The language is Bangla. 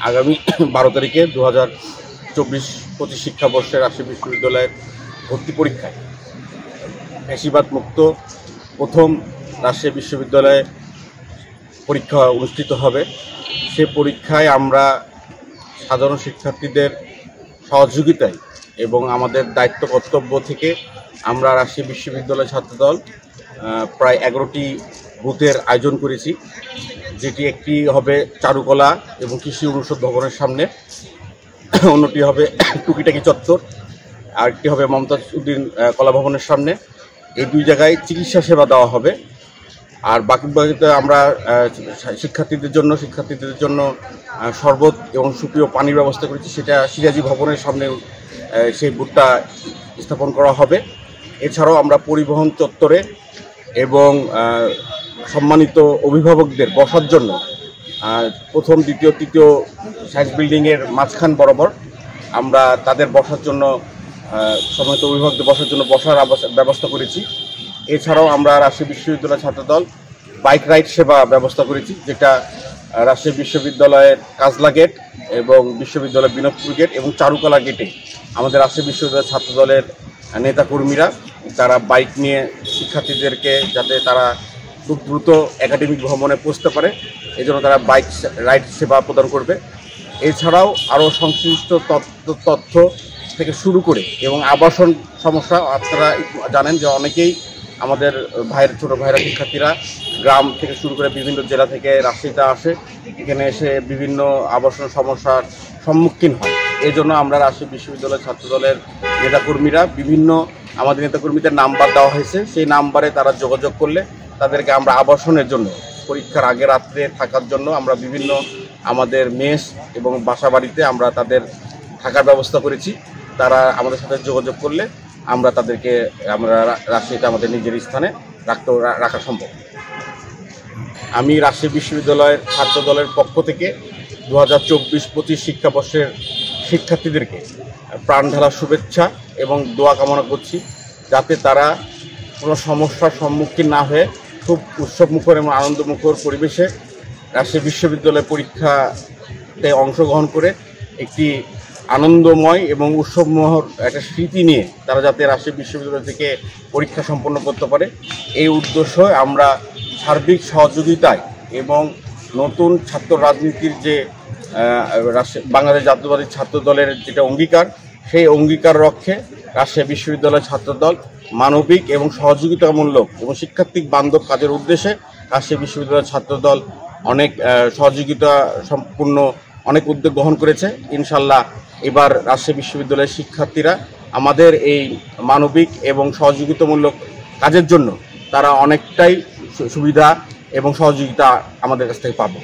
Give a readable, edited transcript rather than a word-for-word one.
আগামী 12 তারিখে 2024-25 শিক্ষাবর্ষে রাজশাহী বিশ্ববিদ্যালয়ের ভর্তি পরীক্ষায় ফ্যাসিবাদ মুক্ত প্রথম রাজশাহী বিশ্ববিদ্যালয়ে পরীক্ষা অনুষ্ঠিত হবে। সে পরীক্ষায় আমরা সাধারণ শিক্ষার্থীদের সহযোগিতায় এবং আমাদের দায়িত্ব কর্তব্য থেকে আমরা রাজশাহী বিশ্ববিদ্যালয় ছাত্রদল প্রায় 11টি বুথের আয়োজন করেছি, যেটি একটি হবে চারুকলা এবং কৃষি অনুষদ ভবনের সামনে, অন্যটি হবে টুকিটাকি চত্বর, আরেকটি হবে মমতাজ উদ্দিন কলা ভবনের সামনে। এই দুই জায়গায় চিকিৎসা সেবা দেওয়া হবে। আর বাকিতে আমরা শিক্ষার্থীদের জন্য শরবত এবং সুপেয় পানির ব্যবস্থা করেছি, সেটা সিরাজি ভবনের সামনে সেই বুথটা স্থাপন করা হবে। এছাড়াও আমরা পরিবহন চত্বরে এবং সম্মানিত অভিভাবকদের বসার জন্য প্রথম, দ্বিতীয়, তৃতীয় সায়েন্স বিল্ডিংয়ের মাঝখান বরাবর আমরা তাদের বসার জন্য সম্মানিত অভিভাবকদের বসার জন্য বসার ব্যবস্থা করেছি। এছাড়াও আমরা রাজশাহী বিশ্ববিদ্যালয় ছাত্রদল বাইক রাইড সেবা ব্যবস্থা করেছি, যেটা রাজশাহী বিশ্ববিদ্যালয়ের কাজলা গেট এবং বিশ্ববিদ্যালয়ের বিনোদপুর গেট এবং চারুকলা গেটে আমাদের রাজশাহী বিশ্ববিদ্যালয় ছাত্রদলের নেতাকর্মীরা তারা বাইক নিয়ে শিক্ষার্থীদেরকে যাতে তারা খুব দ্রুত একাডেমিক ভ্রমণে পৌঁছতে পারে, এই জন্য তারা বাইক রাইড সেবা প্রদান করবে। এছাড়াও আরও সংশ্লিষ্ট তথ্য থেকে শুরু করে এবং আবাসন সমস্যা, আপনারা জানেন যে অনেকেই আমাদের ছোটো ভাইরা শিক্ষার্থীরা গ্রাম থেকে শুরু করে বিভিন্ন জেলা থেকে রাজশাহীতে আসে, এখানে এসে বিভিন্ন আবাসন সমস্যার সম্মুখীন হয়। এই জন্য আমরা রাজশাহী বিশ্ববিদ্যালয় ছাত্রদলের নেতাকর্মীরা আমাদের নেতাকর্মীদের নাম্বার দেওয়া হয়েছে, সেই নাম্বারে তারা যোগাযোগ করলে তাদেরকে আমরা আবাসনের জন্য পরীক্ষার আগে রাত্রে থাকার জন্য আমরা বিভিন্ন আমাদের মেস এবং বাসা বাড়িতে আমরা তাদের থাকার ব্যবস্থা করেছি। তারা আমাদের সাথে যোগাযোগ করলে আমরা তাদেরকে রাজশাহীতে আমাদের নিজের স্থানে রাখা সম্ভব। আমি রাজশাহী বিশ্ববিদ্যালয়ের ছাত্রদলের পক্ষ থেকে 2024-25 শিক্ষাবর্ষের শিক্ষার্থীদেরকে প্রাণ ঢালা শুভেচ্ছা এবং দোয়া কামনা করছি, যাতে তারা কোনো সমস্যার সম্মুখীন না হয়ে খুব উৎসবমুখর এবং আনন্দমুখর পরিবেশে রাজশাহী বিশ্ববিদ্যালয় পরীক্ষাতে অংশগ্রহণ করে একটি আনন্দময় এবং উৎসবমুখর একটা স্মৃতি নিয়ে তারা যাতে রাজশাহী বিশ্ববিদ্যালয় থেকে পরীক্ষা সম্পন্ন করতে পারে, এই উদ্দেশ্যে আমরা সার্বিক সহযোগিতায় এবং নতুন ছাত্র রাজনীতির যে বাংলাদেশ জাতীয়তাবাদী ছাত্রদলের যেটা অঙ্গীকার, সেই অঙ্গীকার রক্ষে রাজশাহী বিশ্ববিদ্যালয় ছাত্রদল মানবিক এবং সহযোগিতামূলক এবং শিক্ষার্থী বান্ধব কাজের উদ্দেশ্যে রাজশাহী বিশ্ববিদ্যালয় ছাত্রদল অনেক সহযোগিতা সম্পূর্ণ অনেক উদ্যোগ গ্রহণ করেছে। ইনশাল্লাহ এবার রাজশাহী বিশ্ববিদ্যালয়ের শিক্ষার্থীরা আমাদের এই মানবিক এবং সহযোগিতামূলক কাজের জন্য তারা অনেকটাই সুবিধা এবং সহযোগিতা আমাদের কাছ থেকে পাবে।